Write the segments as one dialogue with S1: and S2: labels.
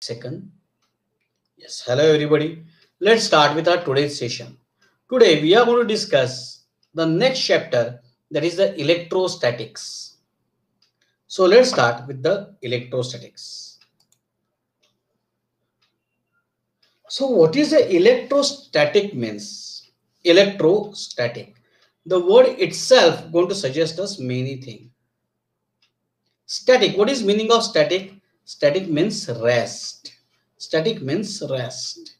S1: Second. Yes, hello everybody. Let's start with our today's session. Today we are going to discuss the next chapter, that is the electrostatics. So let's start with the electrostatics. So what is the electrostatic means? Electrostatic. The word itself going to suggest us many things. Static. What is meaning of static? Static means rest. Static means rest.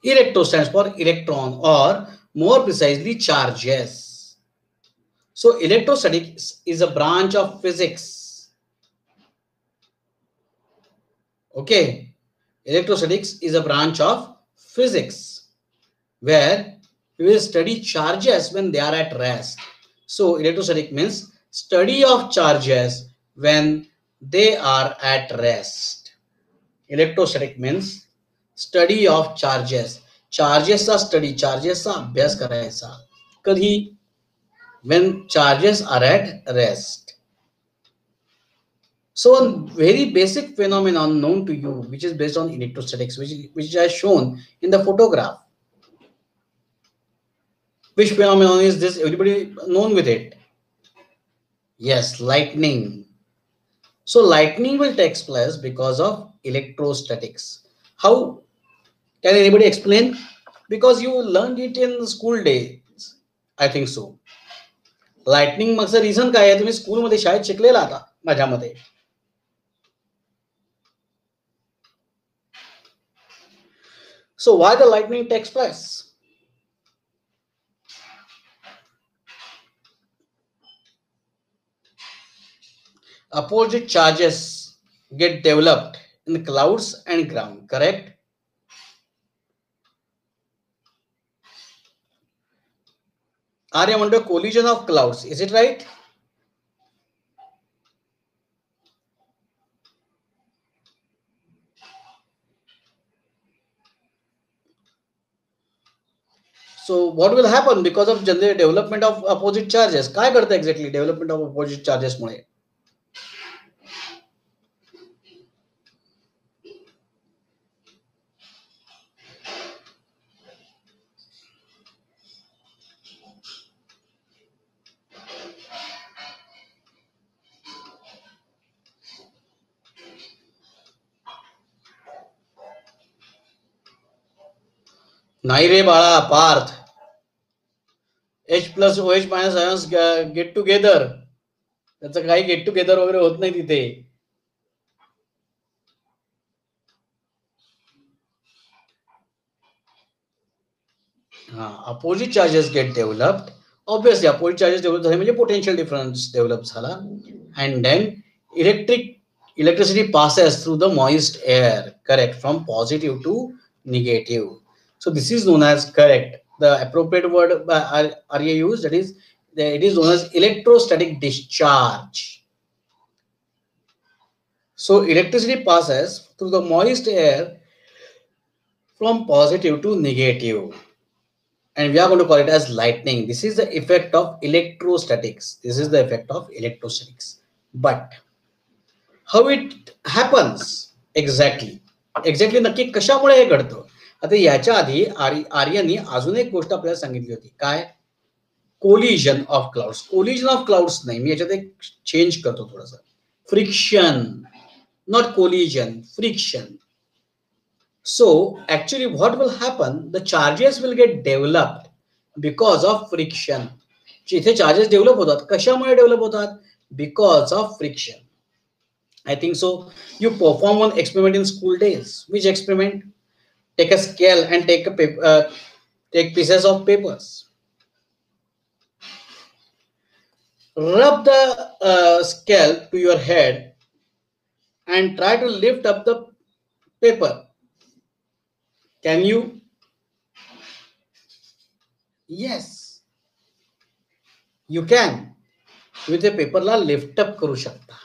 S1: Electro stands for electron, or more precisely charges. So electrostatics is a branch of physics. Okay. Electrostatics is a branch of physics where we will study charges when they are at rest. So electrostatic means study of charges when they are at rest. Electrostatic means study of charges. चार्जेसचा study, चार्जेसचा अभ्यास करायचा कधी? when charges are at rest. So a very basic phenomenon known to you, which is based on electrostatics, which I shown in the photograph. Which phenomenon is this? Everybody known with it? Yes, lightning. So lightning will take place because of electrostatics. How? Can anybody explain? Because you learned it in school days, I think so. Lightning मागचं reason काय आहे? तुम्ही स्कूलमध्ये शाळेत शिकलेला आता माझ्या मते. So why the lightning takes place? Opposite charges get developed in clouds and ground, correct? Are you under collision of clouds? Is it right? So what will happen because of development of opposite charges? काय करतं exactly development of opposite charges मुळे? नाही रे बाळा Parth. H plus OH minus ions get together. त्याचं काही get together वगैरे होत नाही तिथे. Opposite charges get developed. Obviously opposite charges develop झाले म्हणजे potential difference develop झाला, and then electricity passes through the moist air, correct, from positive to negative. So this is known as, correct, the appropriate word are used, that is it is known as electrostatic discharge. So electricity passes through the moist air from positive to negative, and we are going to call it as lightning. This is the effect of electrostatics. This is the effect of electrostatics. But how it happens exactly नक्की कशामुळे हे घडतं? आता याच्या आधी आर्यनी अजून एक गोष्ट आपल्याला सांगितली होती. काय? Collision of clouds. Collision of clouds नाही, मी याच्यात एक चेंज करतो थोडंसं. Friction, not collision, friction. So actually what will happen? The charges will get developed because of friction. जिथे charges develop होतात, कशामुळे develop होतात? Because of friction. I think so. You perform one experiment in school days. Which experiment? Take a scale and take a paper, take pieces of papers. Rub the scale to your head and try to lift up the paper. Can you? Yes, you can. तुम्ही ते पेपरला lift up करू शकता.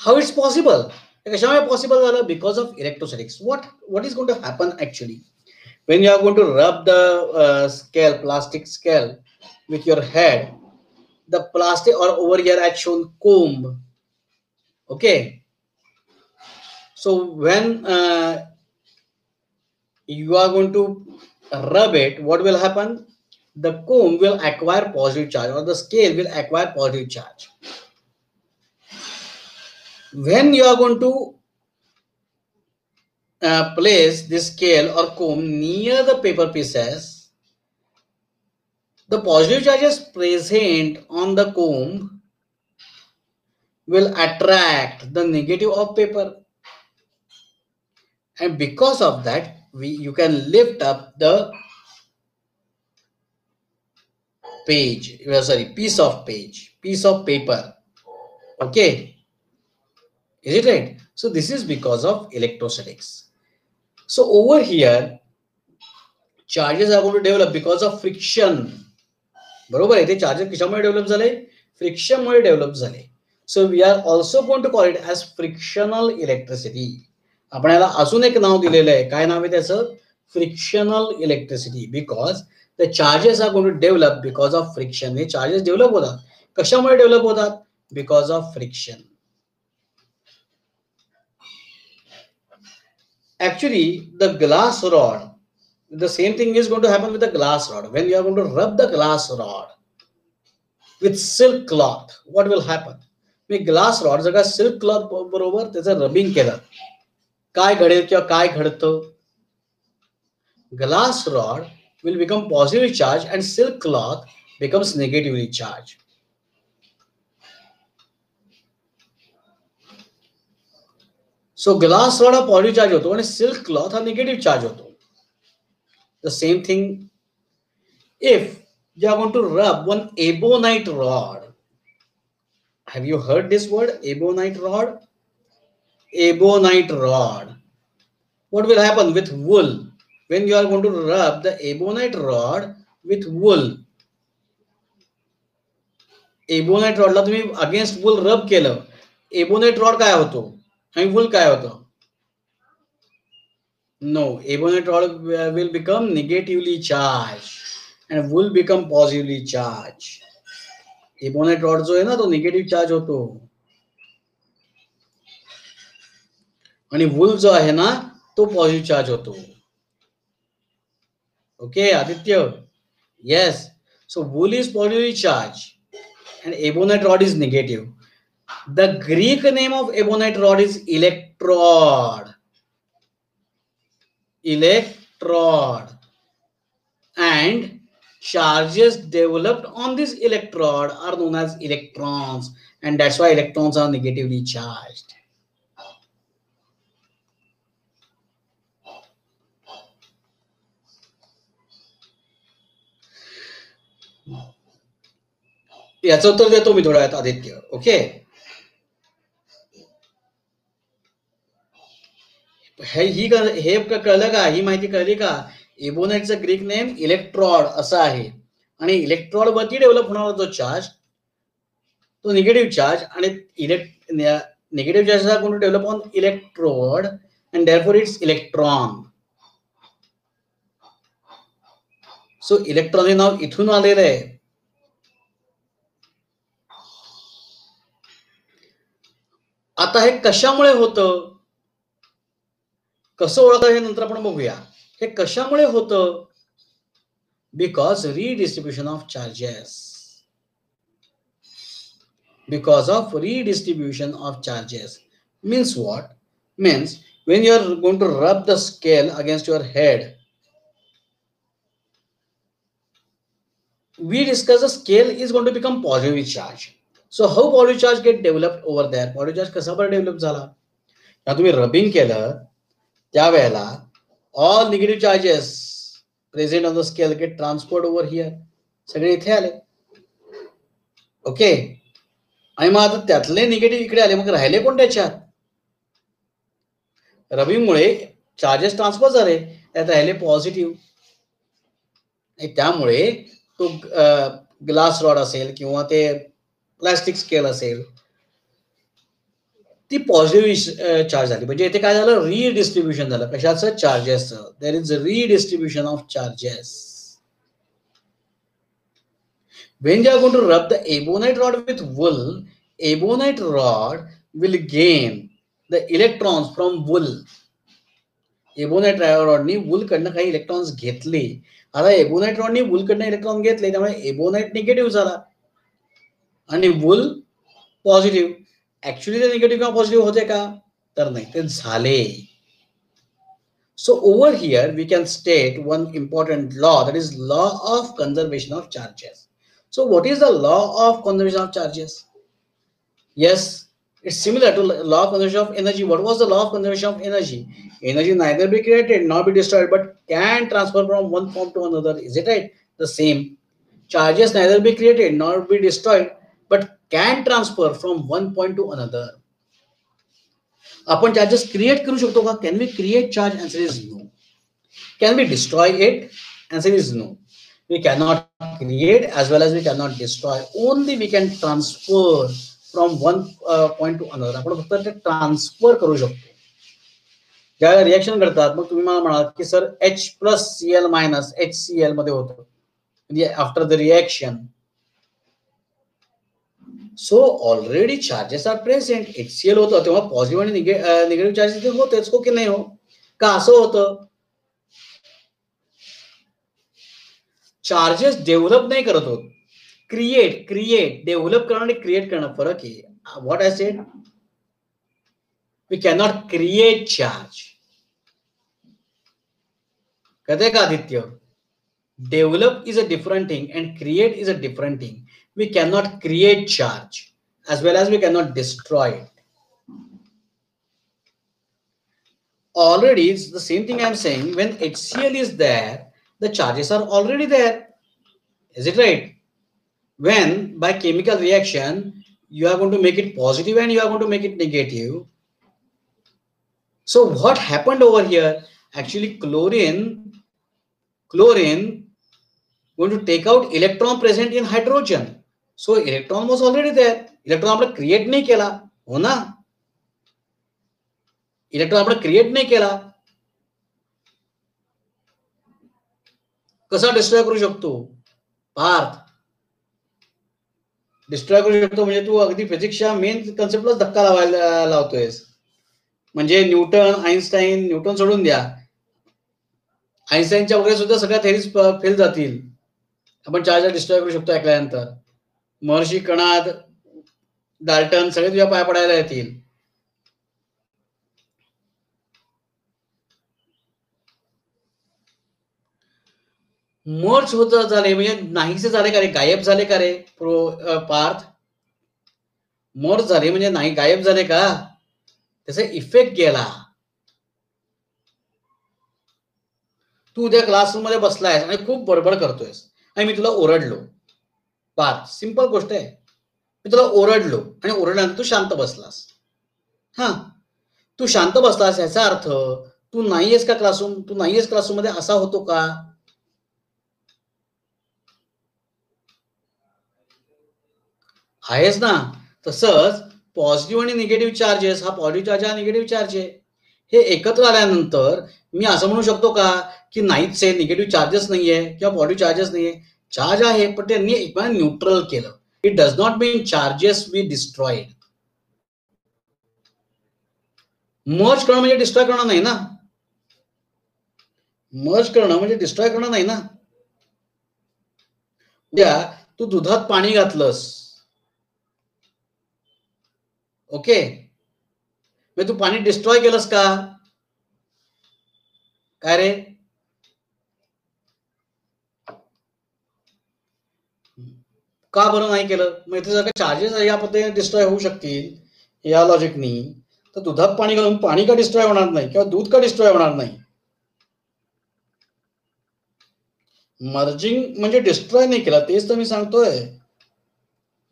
S1: How it's possible? कशामुळे possible झालं? Because of electrostatics. What is going to happen actually when you are going to rub the scale, plastic scale, with your head? The plastic, or over here I shown comb. Okay, so when you are going to rub it, what will happen? The comb will acquire positive charge, or the scale will acquire positive charge. When you are going to place this scale or comb near the paper pieces, the positive charges present on the comb will attract the negative of paper, and because of that you can lift up the page, piece of paper. Okay, is it right? So this is because of electrostatics. So over here charges are going to develop because of friction. बरोबर आहे, ते charges कशामुळे develop झाले? फ्रिक्शनमुळे develop झाले. So we are also going to call it as frictional electricity. आपण याला अजून एक नाव दिलेलं आहे. काय नाव आहे त्याचं? Frictional electricity. Because the charges are going to develop because of friction. हे चार्जेस डेव्हलप होतात. कशामुळे डेव्हलप होतात? Because of friction. Actually, the glass rod, the same thing is going to happen with the glass rod. When you are going to rub the glass rod with silk cloth, what will happen? Me glass rod जर का silk cloth बरोबर त्याचं rubbing केलं, काय घडेल किंवा काय घडतं? Glass rod will become positively charged and silk cloth becomes negatively charged. So glass rod हा पॉझिटिव्ह चार्ज होतो आणि सिल्क क्लॉथ हा निगेटिव्ह चार्ज होतो. The same thing if you are going to rub one ebonite rod. Have you heard this word, ebonite rod? Ebonite rod. What will happen with wool? When you are going to rub the ebonite rod with wool, ebonite rod ला तुम्ही against wool रब केलं, ebonite rod काय होतो आणि wool काय होतं? No, ebonite rod will become negatively charged and wool become positively charged. ebonite rod जो आहे ना तो निगेटिव्ह चार्ज होतो आणि वूल जो आहे ना तो पॉझिटिव्ह चार्ज होतो. Okay Aditya? Yes. So wool is positively charge and ebonite rod is negative. The Greek name of ebonite rod is electrode. Electrode. And charges developed on this electrode are known as electrons, and that's why electrons are negatively charged. याचं उत्तर देतो मी थोड्या वेळात Aditya. Okay, हे कळलं का? ही माहिती कळली का? एबोनाइटचं ग्रीक नेम इलेक्ट्रॉड असं आहे आणि इलेक्ट्रॉड वरती डेव्हलप होणारा जो चार्ज तो निगेटिव्ह चार्ज आणि negative charge are going to develop on electrode and therefore it's electron. So electron हे नाव इथून आलेलं आहे. आता हे कशामुळे होतं, कसं ओळखतं हे नंतर आपण बघूया. हे कशामुळे होतं? Because redistribution of charges. Because of redistribution of charges. Means what? Means when you are going to rub the scale against your head, we discuss the scale is going to become positive charge. So how positive charge get developed over there? Positive charge कसा बरं develop झाला? जेव्हा तुम्ही rubbing केलं त्यावेळेला all negative charges present on the scale get transferred over here. सगळे इथे आले. ओके, आणि मग आता त्यातले निगेटिव्ह इकडे आले, मग राहिले कोण त्याच्यात? रबिंगमुळे चार्जेस ट्रान्सफर झाले, त्यात राहिले पॉझिटिव्ह. त्यामुळे तो ग्लास रॉड असेल किंवा ते प्लास्टिक स्केल असेल ती पॉझिटिव्ह चार्ज झाली. म्हणजे इथे काय झालं? रीडिस्ट्रीब्युशन झालं. कशाचं? चार्जेसचं. There is redistribution of charges. When you are going to rub the ebonite rod with wool, ebonite rod will gain the electrons from wool. Ebonite Rodney wool कडनं काही इलेक्ट्रॉन्स घेतले. आता एबोनाइट रॉडनी वूल कडनं electron घेतले, त्यामुळे ebonite negative झाला आणि wool positive. Actually ते निगेटिव्ह किंवा पॉझिटिव्ह होते का? तर नाही, ते झाले. So over here we can state one important law, that is law of conservation of charges. So what is the law of conservation of charges? Yes, it's similar to law of conservation of energy. What was the law of conservation of energy? Energy neither be created nor be destroyed, but can transfer from one form to another. Is it right? The same. Charges neither be created nor be destroyed, but can transfer from one point to another. आपण charges create करू शकतो का? Can we create charge? Answer is no. Can we destroy it? Answer is no. We cannot create as well as we cannot destroy. Only we can transfer from one point to another. आपण फक्त ते transfer करू शकतो. ज्यावेळेला reaction करतात, मग तुम्ही मला म्हणाल की सर H+Cl मायनस HCl मध्ये होतं म्हणजे after the reaction. So already charges are present. HCl होतं तेव्हा पॉझिटिव्ह आणि निगेटिव्ह चार्जेस होतेच, हो की नाही हो? का असं होतं? चार्जेस डेव्हलप नाही करत होत, क्रिएट डेव्हलप करणं आणि क्रिएट करणं फरक आहे. What I said? We cannot create charge. कळतंय का Aditya? Develop is a different thing and create is a different thing. We cannot create charge as well as we cannot destroy it. Already it's the same thing I'm saying. When HCl is there, the charges are already there. Is it right? When by chemical reaction you are going to make it positive and you are going to make it negative. So what happened over here? Actually chlorine going to take out electron present in hydrogen. So electron was already there. Electron आपण create नाही केला, हो ना? Electron आपण create नाही केला. कसा destroy करू शकतो? पार्थ, डिस्ट्रॉय करू शकतो म्हणजे तू अगदी फिजिक्सच्या मेन कन्सेप्टलाच धक्का लावतोयस. म्हणजे न्यूटन सोडून द्या, आईन्स्टाईनच्या वगैरे सुद्धा सगळ्या थेरीज फेल जातील. आपण चार्ज डिस्ट्रॉय करू शकतो ऐकल्यानंतर. महर्षी कणाद, डाल्टन सगळे तुझ्या पाया पडायला येतील. मर्ज होत झाले म्हणजे नाहीसे झाले का रे? गायब झाले का रे पार्थ? मर्ज झाले म्हणजे नाही गायब झाले का? त्याचा इफेक्ट गेला. तू उद्या क्लासरूम मध्ये बसलायस आणि खूप बडबड करतोयस आणि मी तुला ओरडलो. पार्थ, सिंपल गोष्ट आहे. मी तुला ओरडलो आणि ओरडल्यानंतर तू शांत बसलास. हा, तू शांत बसलास याचा अर्थ तू नाहीयेस का क्लासरूम? तू नाहीयेस क्लासरूम मध्ये असा होतो का? आहेस ना? तसंच पॉझिटिव्ह आणि निगेटिव्ह चार्जेस, हा पॉझिटिव्ह चार्ज हा निगेटिव्ह चार्ज आहे, हे एकत्र आल्यानंतर मी असं म्हणू शकतो का की नाहीच आहे, निगेटिव्ह चार्जेस नाहीये किंवा पॉझिटिव्ह चार्जेस नाहीये? चार्ज आहे पण त्यांनी एकमेकांना न्यूट्रल केलं. It does not mean charges B destroyed. Merge करणं म्हणजे डिस्ट्रॉय करणं नाही ना? मर्ज करणं म्हणजे डिस्ट्रॉय करणं नाही ना? उद्या तू दुधात पाणी घातलंस, ओके, मग तू पाणी डिस्ट्रॉय केलंस का? काय रे? का बरं नाही केलं? मग इथे जर का चार्जेस या पद्धतीने डिस्ट्रॉय होऊ शकतील या लॉजिकनी, तर दुधात पाणी घालून पाणी का डिस्ट्रॉय होणार नाही किंवा दूध का डिस्ट्रॉय होणार नाही? मर्जिंग म्हणजे डिस्ट्रॉय नाही केला, तेच तर मी सांगतोय.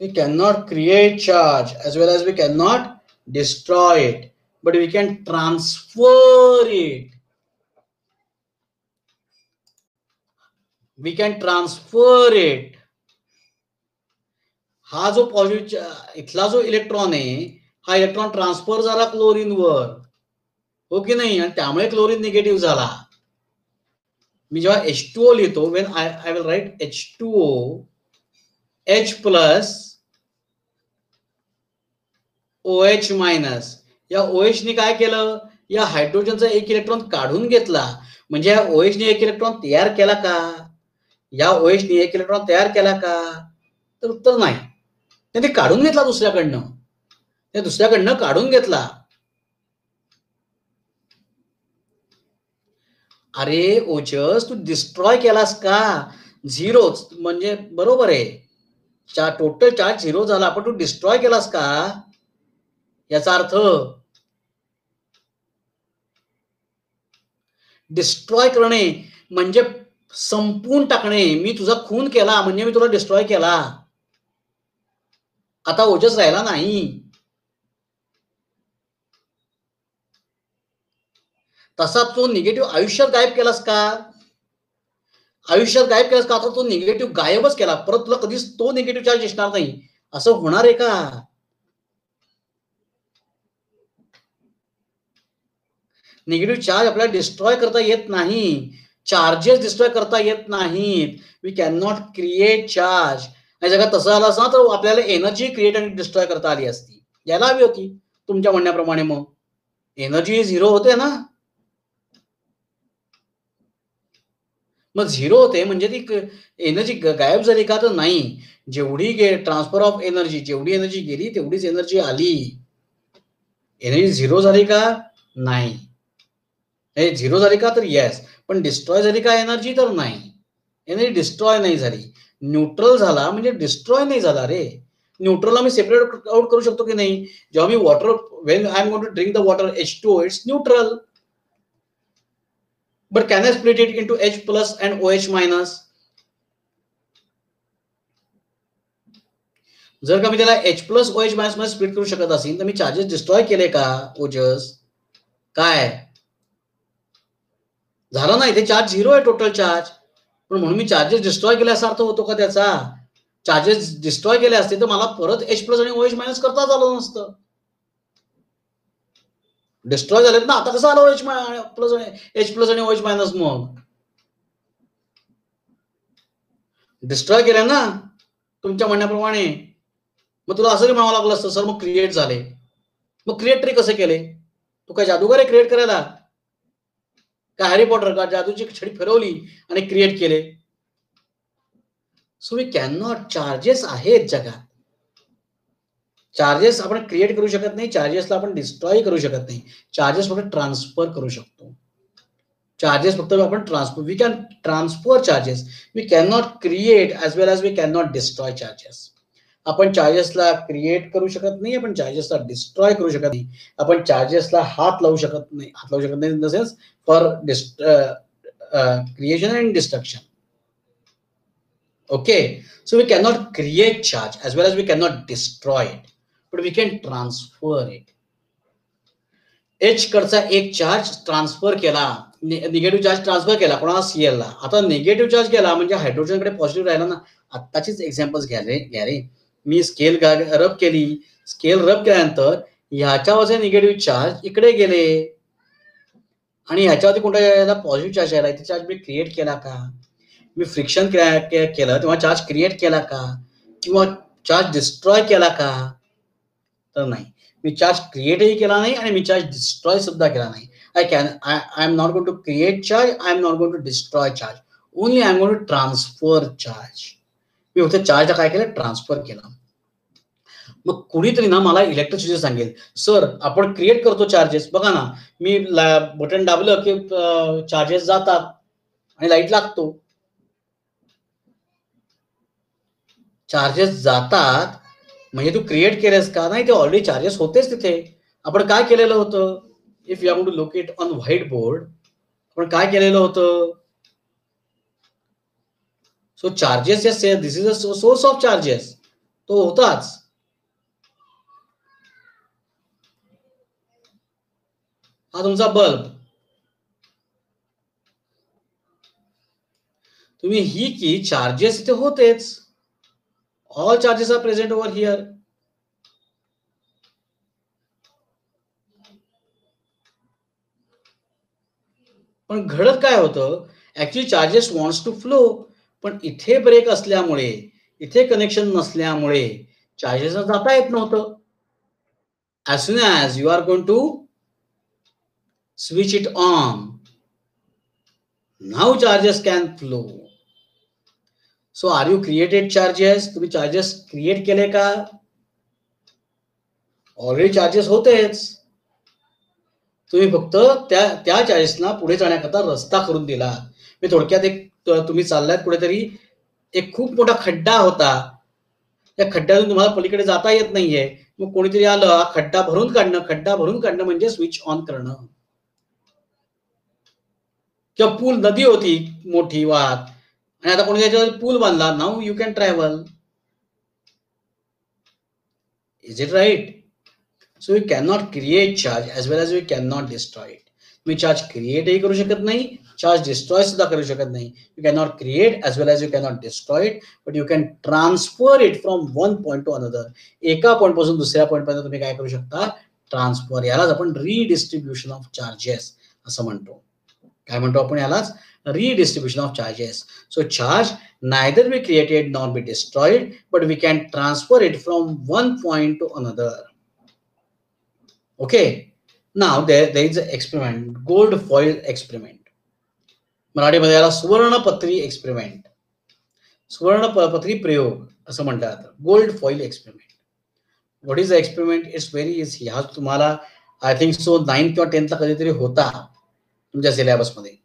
S1: We cannot create charge as well as we cannot destroy it, but we can transfer it. We can transfer it. हा जो पॉझिटिव्ह इथला जो इलेक्ट्रॉन आहे, हा इलेक्ट्रॉन ट्रान्सफर झाला क्लोरीन वर, हो की नाही? आणि त्यामुळे क्लोरीन निगेटिव्ह झाला. मी जेव्हा H2O लिहितो, when I will write H2O H plus OH minus. या OH ने काय केलं, या हायड्रोजनचा एक इलेक्ट्रॉन काढून घेतला. म्हणजे या OH ने एक इलेक्ट्रॉन तयार केला का, या OH ने एक इलेक्ट्रॉन तयार केला का, तर उत्तर नाही. ते काढून घेतला दुसऱ्याकडनं, ते दुसऱ्याकडनं काढून घेतला. अरे ओजस, तू डिस्ट्रॉय केलास का, झिरोच म्हणजे बरोबर आहे, टोटल चार्ज झिरो झाला, पण तू डिस्ट्रॉय केलास का, याचा अर्थ डिस्ट्रॉय करणे म्हणजे संपून टाकणे. मी तुझा खून केला म्हणजे मी तुला डिस्ट्रॉय केला. आता ओजस राहिला नाही. तसा तो निगेटिव्ह आयुष्यात गायब केलास का, आयुष्यात गायब केलास का, आता तो निगेटिव्ह गायबच केला, परत तुला कधीच तो निगेटिव्ह चार्ज दिसणार नाही. असं होणार आहे का. निगेटिव्ह चार्ज आपल्याला डिस्ट्रॉय करता येत नाही, चार्जेस डिस्ट्रॉय करता येत नाहीत. We can not create charge. आणि जगात तसं आलं असं तर आपल्याला एनर्जी क्रिएट आणि डिस्ट्रॉय करता आली असती, यायला हवी होती तुमच्या म्हणण्याप्रमाणे. मग एनर्जी झिरो होते ना, मग झिरो होते म्हणजे ती एनर्जी गायब झाली का, तर नाही. जेवढी ट्रान्सफर ऑफ एनर्जी, जेवढी एनर्जी गेली तेवढीच एनर्जी आली. एनर्जी झिरो झाली का, नाही. झिरो झाली का, तर येस. पण डिस्ट्रॉय झाली का एनर्जी, तर नाही. एनर्जी डिस्ट्रॉय नाही झाली. न्यूट्रल झाला म्हणजे डिस्ट्रॉय नाही झाला रे. न्यूट्रलला मी सेपरेट आउट करू शकतो की नाही. जेव्हा मी water, when I am going to drink the water H2O, it's neutral. But can I split it into H plus and OH minus. जर का मी त्याला H प्लस OH मायनस मध्ये स्प्लिट करू शकत असेल, तर मी चार्जेस डिस्ट्रॉय केले का ओजस, काय झालं नाही. ते चार्ज झिरो आहे, टोटल चार्ज. पण म्हणून मी चार्जेस डिस्ट्रॉय केले असा अर्थ होतो का त्याचा. चार्जेस डिस्ट्रॉय केले असते तर मला परत H प्लस आणि OH मायनस करताच आलं नसतं. डिस्ट्रॉय झालेत ना, आता कसं आलं H प्लस आणि OH मायनस. मग डिस्ट्रॉय केले ना तुमच्या म्हणण्याप्रमाणे. मग तुला असं म्हणावं लागलं असतं, सर मग क्रिएट झाले. मग क्रिएट तरी कसे केले, तू काय जादूगार आहे क्रिएट करायला, काय हॅरी पॉटर का जादूची छडी फिरवली आणि क्रिएट केले. So we can not. Charges आहेत जगात, चार्जेस आपण क्रिएट करू शकत नाही, चार्जेसला आपण डिस्ट्रॉय करू शकत नाही. चार्जेस फक्त ट्रान्सफर करू शकतो. चार्जेस फक्त आपण transfer, we can transfer charges, we can not create as well as we can not destroy charges. आपण चार्जेसला क्रिएट करू शकत नाही, आपण चार्जेसला डिस्ट्रॉय करू शकत नाही, आपण चार्जेसला हात लावू शकत नाही, in the sense for creation and destruction. Okay, so we cannot create charge as well as we cannot destroy it, but we can transfer it. H कडचा एक चार्ज ट्रान्सफर केला, निगेटिव्ह चार्ज ट्रान्सफर केला कोणाला, Cl ला. आता negative charge केला म्हणजे hydrogen कडे पॉझिटिव्ह राहिला ना. आत्ताचीच एक्झाम्पल्स घ्या रे. मी स्केल रब केली, स्केल रब केल्यानंतर ह्याच्यावरचे निगेटिव्ह चार्ज इकडे गेले आणि ह्याच्यावरती कोणता पॉझिटिव्ह चार्ज आला, इथे चार्ज मी क्रिएट केला का, मी फ्रिक्शन केलं तेव्हा चार्ज क्रिएट केला का, किंवा चार्ज डिस्ट्रॉय केला का, तर नाही. मी चार्ज क्रिएटही केला नाही आणि मी चार्ज डिस्ट्रॉय सुद्धा केला नाही. I am not going to create charge, I am not going to destroy charge, only I am going to transfer charge. मी फक्त चार्जला काय केलं, ट्रान्सफर केला. मग कुणीतरी ना मला इलेक्ट्रिसिटी सांगेल, सर आपण क्रिएट करतो चार्जेस, बघा ना मी बटन दाबलं की चार्जेस जातात आणि लाईट लागतो. चार्जेस जातात म्हणजे तू क्रिएट केलेस का, नाही. ते ऑलरेडी चार्जेस होतेच तिथे. आपण काय केलेलं होतं, if you are going to locate on white board, आपण काय केलेलं होतं. So charges, this is a source of charges, तो होताच. हा तुमचा बल्ब, तुम्ही ही की चार्जेस इथे होतेच, all charges are present over here. पण घडत काय होतं, actually charges wants to flow, पण इथे ब्रेक असल्यामुळे, इथे कनेक्शन नसल्यामुळे चार्जेस जाता येत नव्हतं. as soon as you are going to switch it on, now charges can flow. So are you created charges? तुम्ही charges create केले का? ऑलरेडी चार्जेस होतेच. तुम्ही फक्त त्या चार्जेसना पुढे जाण्याकरता रस्ता करून दिला. मी थोडक्यात एक तुम्ही चाललात कुठेतरी, एक खूप मोठा खड्डा होता, त्या खड्ड्यातून तुम्हाला पलीकडे जाता येत नाहीये, मग कोणीतरी आलं, खड्डा भरून काढणं म्हणजे स्विच ऑन करणं. किंवा पूल, नदी होती मोठी वाहत आणि आता कोणी त्याच्यावर पूल बांधला, now you can travel. Is it right? So you can not create charge as well as you can not destroy it. तुम्ही चार्ज क्रिएटही करू शकत नाही, चार्ज डिस्ट्रॉय सुद्धा करू शकत नाही. You can not create as well as you can not destroy it, but you can transfer it from one point to another. एका पॉइंट पासून दुसऱ्या पॉइंट पर्यंत तुम्ही काय करू शकता? ट्रान्सफर. यालाच आपण रिडिस्ट्रीब्युशन ऑफ चार्जेस असं म्हणतो. काय म्हणतो आपण यालाच? redistribution of charges. So charge neither be created nor be destroyed, but we can transfer it from one point to another. Okay. Now there is an experiment, gold foil experiment. मराठीमध्ये याला सुवर्णपत्री experiment, सुवर्णपत्री प्रयोग असं म्हणतात. Gold foil experiment. What is the experiment? It's very easy. हा तुम्हाला I think so 9th किंवा 10th ला कधीतरी होता तुमच्या सिलेबसमध्ये.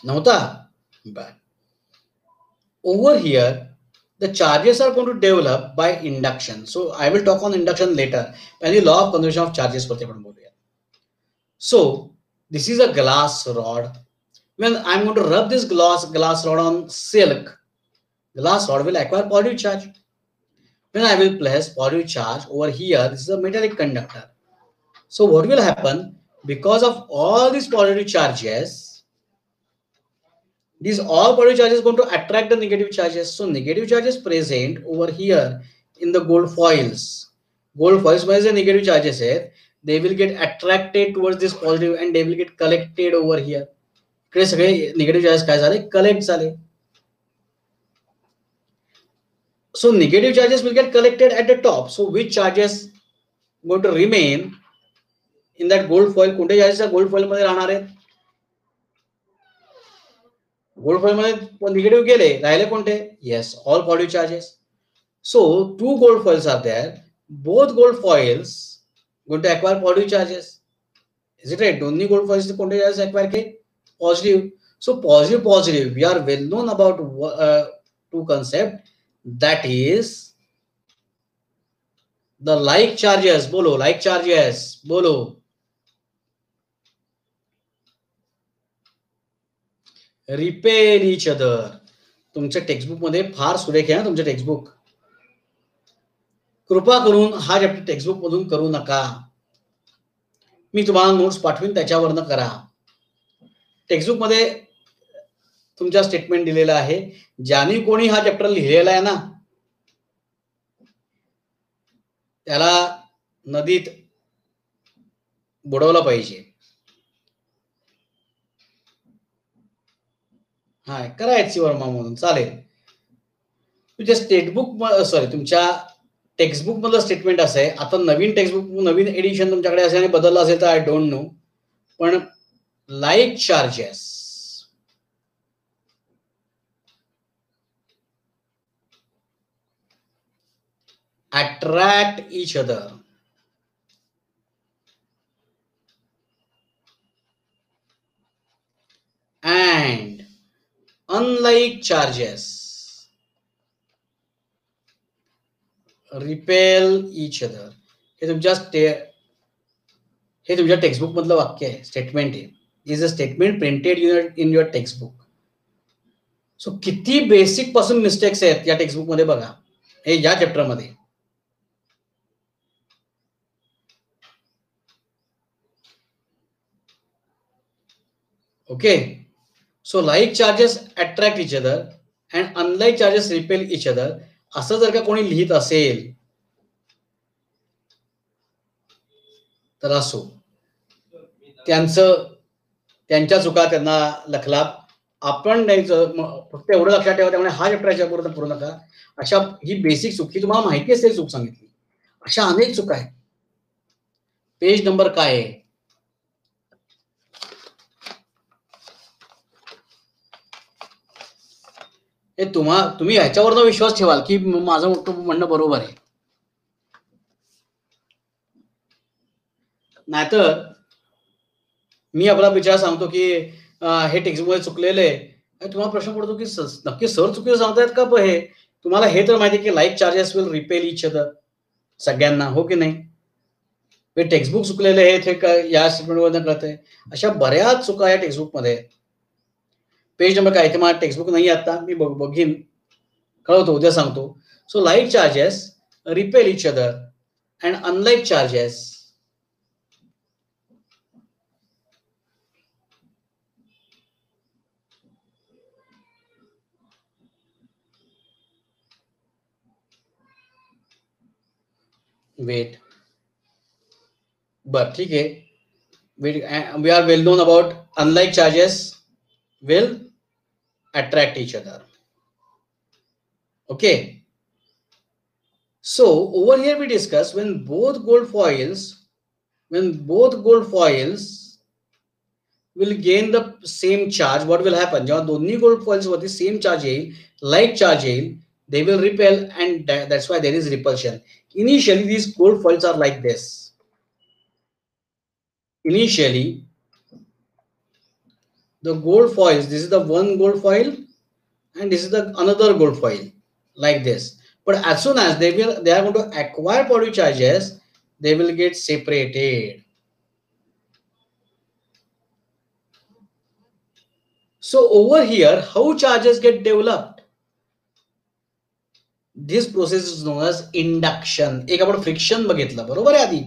S1: नव्हता? Bad. Over here, the charges are going to develop by induction. So I will talk on induction later. And the law of conservation of charges वरती आपण बोलूया. So this is a glass rod. When I'm going to rub this glass rod on silk, glass rod will acquire positive charge. When I will place positive charge over here, this is a metallic conductor. So what will happen? Because of all these positive charges, these all positive charges going to attract the negative charges. So negative charges present over here in the gold foils. Gold foils where the negative charges है, they will get attracted towards this positive and they will get collected over here. इकडे सगळे negative charges काय झाले? Collect झाले. So negative charges will get collected at the top. So which charges going to remain in that gold foil? कोणते charges gold foil मध्ये राहणार आहेत? Gold foil मध्ये निगेटिव्ह गेले, राहिले कोणते? Yes, all positive charges. So 2 gold foils are there. Both gold foils going to acquire positive charges. Is it right? दोन्ही gold foils कोणते charges acquire K? Positive. So positive. We are well known about two concept. That is the like charges. बोलो like charges. बोलो. Repel each other. तुमच्या textbook मध्ये फार सुरेख आहे ना तुमचे टेक्स्टबुक. कृपा करून हा चॅप्टर टेक्स्टबुक मधून करू नका. मी तुम्हाला नोट्स पाठवीन, त्याच्यावरनं करा. टेक्स्टबुक मध्ये तुमच्या स्टेटमेंट दिलेला आहे. ज्याने कोणी हा चॅप्टर लिहिलेला आहे ना, त्याला नदीत बुडवलं पाहिजे. हा करा एचसी वर्मा म्हणून चालेल. तुमच्या तुमच्या टेक्स्टबुक मधलं स्टेटमेंट असं आहे. आता नवीन टेक्स्टबुक, नवीन एडिशन तुमच्याकडे असेल आणि बदललं असेल तर आय डोंट नो, पण like charges attract each other and unlike charges repel each other. हे तुमच्या टेक्स्टबुक मधलं वाक्य आहे, स्टेटमेंट आहे. Is a statement printed in your textbook. So किती बेसिक पासून मिस्टेक्स आहेत या टेक्स्टबुक मध्ये बघा, हे या चॅप्टर मध्ये. Okay. So like charges attract each other and unlike charges repel each other, असं जर का कोणी लिहित असेल तर असो, त्यांच्या चुका त्यांना लखलाप आपण द्यायचं फक्त एवढं लक्षात ठेवा, त्यामुळे हा चॅप्टर याच्यापर्यंत करू नका. अशा ही बेसिक चूक ही तुम्हाला माहिती असेल चूक सांगितली, अशा अनेक चुका आहेत. पेज नंबर काय आहे? हे तुम्ही ह्याच्यावर विश्वास ठेवाल की माझं म्हणणं बरोबर आहे. नाहीतर मी आपला विचार सांगतो की हे टेक्स्टमध्ये चुकलेलं आहे. तुम्हाला प्रश्न पडतो की नक्की सर चुकीचं सांगतायत का? हे तुम्हाला हे तर माहिती की like charges will repel each other सगळ्यांना, हो की नाही? हे टेक्स्टबुक चुकलेले आहेत हे या स्टेटमेंटवरून कळतंय. अशा बऱ्याच चुका या टेक्स्टबुकमध्ये. पेज नंबर काय? ते मला टेक्स्टबुक नाही आता, मी बघीन, कळवतो, उद्या सांगतो. So like charges repel each other and unlike charges wait बर ठीक आहे. we are well known about unlike charges will attract each other. Okay, so over here we discuss when both gold foils will gain the same charge, what will happen? जेव्हा दोन्ही gold foils वरती same charge येईल, like charge येईल, they will repel, and that's why there is repulsion. Initially these gold foils are like this. Initially the gold foils, this is the one gold foil and this is the another gold foil, like this. But as soon as they are going to acquire positive charges, they will get separated. So over here, how charges get developed? This process is known as induction. एक आपण friction बघितलं, बरोबर आहे? आधी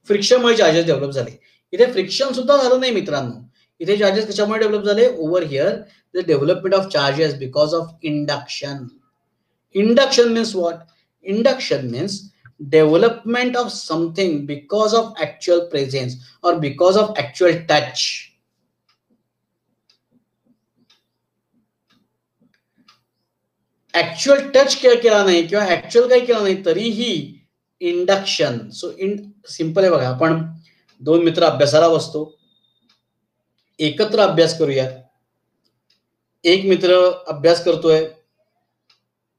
S1: फ्रिक्शनमुळे charges develop झाले. इथे friction सुद्धा झालं नाही मित्रांनो. इथे चार्जेस कशामुळे डेव्हलप झाले? Over here the development of charges because of induction. Induction means what? Induction means development of something because of actual presence or because of actual touch. Actual touch केला नाही किंवा ऍक्च्युअल काही केलं नाही तरीही induction. So simple आहे बघा. आपण दोन मित्र अभ्यासाला बसतो, एकत्र अभ्यास करूया. एक मित्र अभ्यास करतोय,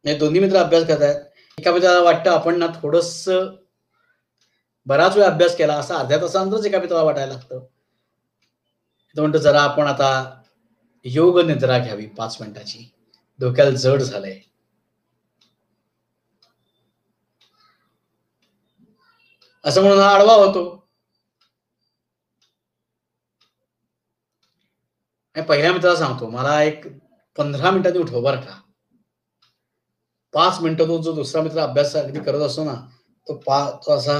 S1: दोन्ही मित्र अभ्यास करतायत. एका मित्राला वाटतं आपण ना थोडस बराच वेळ अभ्यास केला, असं अर्ध्या तासानंतरच एका मित्राला वाटायला लागतं. तो म्हणतो जरा आपण आता योग निद्रा घ्यावी 5 मिनिटाची, डोक्याला जड झालंय. असं म्हणून आडवा होतो. पहिल्या मित्राला सांगतो मला एक 15 मिनिटांनी उठव बरं का. 5 मिनिटं तो जो दुसरा मित्र अभ्यास अगदी करत असतो ना, तो असा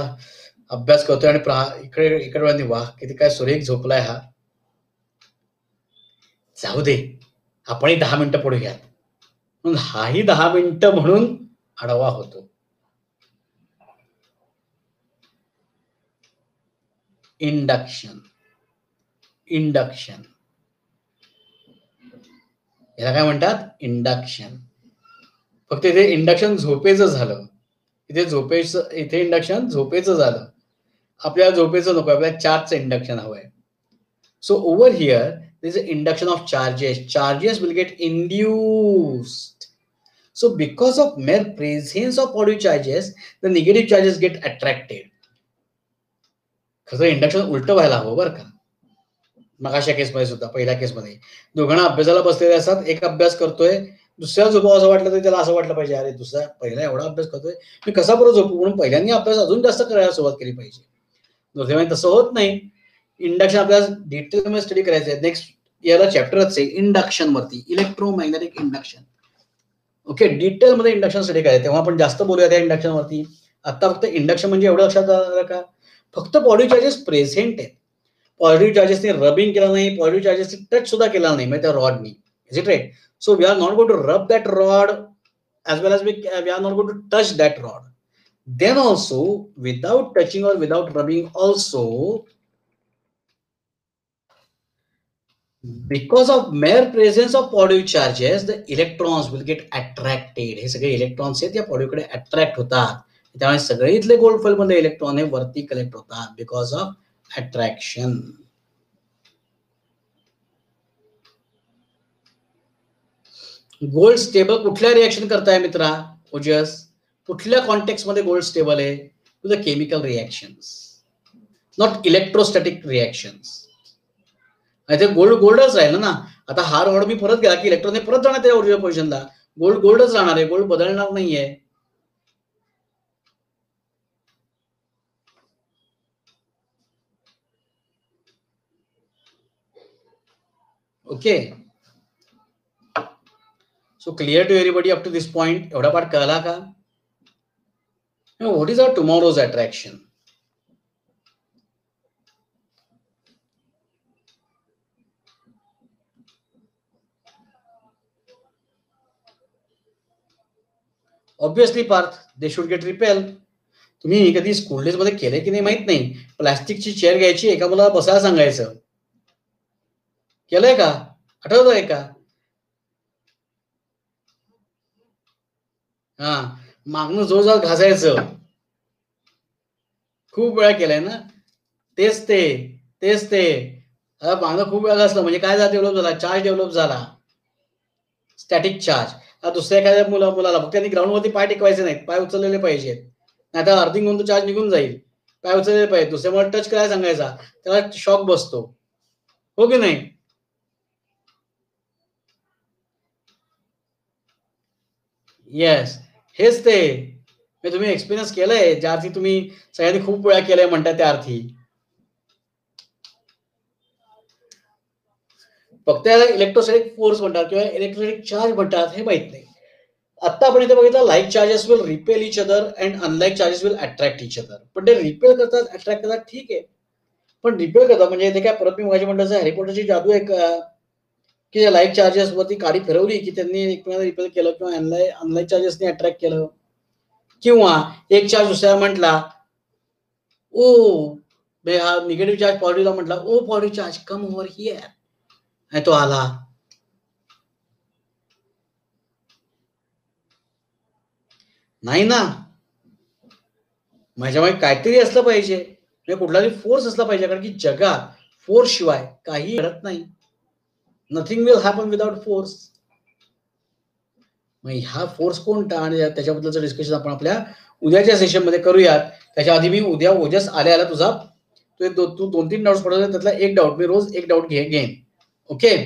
S1: अभ्यास करतोय आणि इकडे वा किती काय सुरेख झोपलाय हा. जाऊ दे, आपणही 10 मिनिटं पुढे घ्या. म्हणून हाही 10 मिनिटं म्हणून आडवा होतो. इंडक्शन याला काय म्हणतात? इंडक्शन. फक्त इथे इंडक्शन झोपेचं झालं. इथे इंडक्शन झोपेचं झालं. आपल्याला झोपेचं नको, आपल्याला चार्जचं इंडक्शन हवंय. So over here there is an induction of charges. Charges will get induced. So because of mere presence of positive charges, the negative charges get attracted. खरं इंडक्शन उलट व्हायला हवं बरं का. मगाच्या केसमध्ये सुद्धा, पहिल्या केसमध्ये दोघांना अभ्यासाला बसलेले असतात. एक अभ्यास करतोय, दुसऱ्या झोपावं असं वाटलं तर त्याला असं वाटलं पाहिजे अरे दुसरा पहिला एवढा अभ्यास करतोय, मी कसा बरोबर झोपू, म्हणून पहिल्यांनी अभ्यास अजून जास्त करायला सुरुवात केली पाहिजे. दुसऱ्यामध्ये तसं होत नाही. इंडक्शन आपल्याला डिटेलमध्ये स्टडी करायचं आहे. नेक्स्ट याला चॅप्टरच आहे इंडक्शन वरती, इलेक्ट्रोमॅग्नेटिक इंडक्शन. ओके, डिटेलमध्ये इंडक्शन स्टडी करायचं, तेव्हा आपण जास्त बोलूया त्या इंडक्शन वरती. आता फक्त इंडक्शन म्हणजे एवढं लक्षात आलं का, फक्त पॉझिटिव्ह चार्जेस प्रेझेंट आहेत. पॉझिटिव्ह चार्जेसने रबिंग केलं नाही, पॉझिटिव्ह चार्जेसने टच सुद्धा केला नाही, म्हणजे त्या रॉडनी. Is it right? So we are not going to rub that rod as well as we are not going to touch that rod. Then also, without touching or without rubbing also, Because of mere presence of positive charges, the electrons will get attracted. हे सगळे electrons आहेत या पॉझिटिव्हकडे attract होतात. त्यामुळे सगळे इथले gold foil मधले electron हे वरती कलेक्ट होतात because of attraction. Gold stable कुठल्या रिएक्शन करताय मित्रा ओजस? कुठल्या कॉन्टेक्स्ट मध्ये गोल्ड स्टेबल आहे? To the chemical reactions, not electrostatic reactions. ते गोल्ड गोल्डच राहील ना. आता हा रॉड मी परत गेला की इलेक्ट्रॉन परत जाणार त्या ओरिजिनल पोझिशनला. गोल्ड गोल्डच राहणार आहे, गोल्ड बदलणार नाहीये. Okay, so clear to everybody up to this point? एवढा पार्ट कळला का? What is our tomorrow's attraction? Obviously Parth, they should get repel. तुम्ही कधी स्कूल डेज मध्ये केले की नाही माहित नाही. प्लास्टिकची चेअर घ्यायची, एका मुलाला बसायला सांगायचं. केलंय का? आठवतंय का? हा, मागणं जोरदार घासायचं. खूप वेळा केलंय ना. तेच ते मागणं खूप वेळा घासलं म्हणजे काय डेव्हलप झाला? चार्ज डेव्हलप झाला, स्टॅटिक चार्ज. दुसऱ्या एखाद्या मुलाला फक्त त्यांनी ग्राउंडवरती पाय टेकवायचे नाहीत, पाय उचललेले पाहिजेत, नाही तर अर्थिंग होऊन तो चार्ज निघून जाईल. पाय उचललेले पाहिजे, दुसऱ्यामुळे टच करायला सांगायचा, त्याला शॉक बसतो. हो की नाही? येस, हेच ते तुम्ही एक्सपिरियन्स केलंय, ज्या अर्थी तुम्ही सगळ्यांनी खूप वेळा केलंय म्हणतात त्या अर्थी. फक्त याला इलेक्ट्रोस्टॅटिक फोर्स म्हणतात किंवा इलेक्ट्रोस्टॅटिक चार्ज म्हणतात हे माहित नाही. आता आपण इथे बघितलं, like charges will repel each other and unlike charges will attract each other. पण ते रिपेल करतात, अट्रॅक्ट करतात, ठीक आहे. पण रिपेल करतात म्हणजे इथे काय, परत मी माझी म्हणतो हॅरी पॉटरची जादू आहे का की लाईक चार्जेस वरती काडी फिरवली की त्यांनी एकमेकांना रिपेल केलं किंवा अनलाईक चार्जेसने अट्रॅक्ट केलं, किंवा एक चार्ज दुसऱ्या म्हटला ओ हा निगेटिव्ह चार्ज पॉझिटिव्हला म्हटला ओ positive charge come over here, आणि तो आला. नाही ना, माझ्यामागे काहीतरी असलं पाहिजे, म्हणजे कुठला तरी फोर्स असला पाहिजे, कारण की जगात फोर्स शिवाय काही घडत नाही. Nothing will happen without force. मग हा फोर्स कोणता आणि त्याच्याबद्दलचं डिस्कशन आपण आपल्या उद्याच्या सेशन मध्ये करूयात. त्याच्या आधी मी उद्या ओजस आल्या तुझा तू 2-3 डाउट्स पडवले, त्यातला एक डाउट मी रोज एक डाउट घेईन. Okay,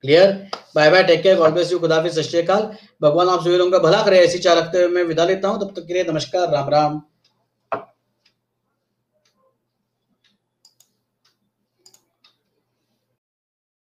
S1: clear? Bye bye, take care, God bless you, खुदाफिज, सत श्री अकाल. भगवान आप सभी लोगों का भला करे, ऐसी चाह रखते हुए मैं विदा लेता हूं. तब तक के लिए नमस्कार, राम राम.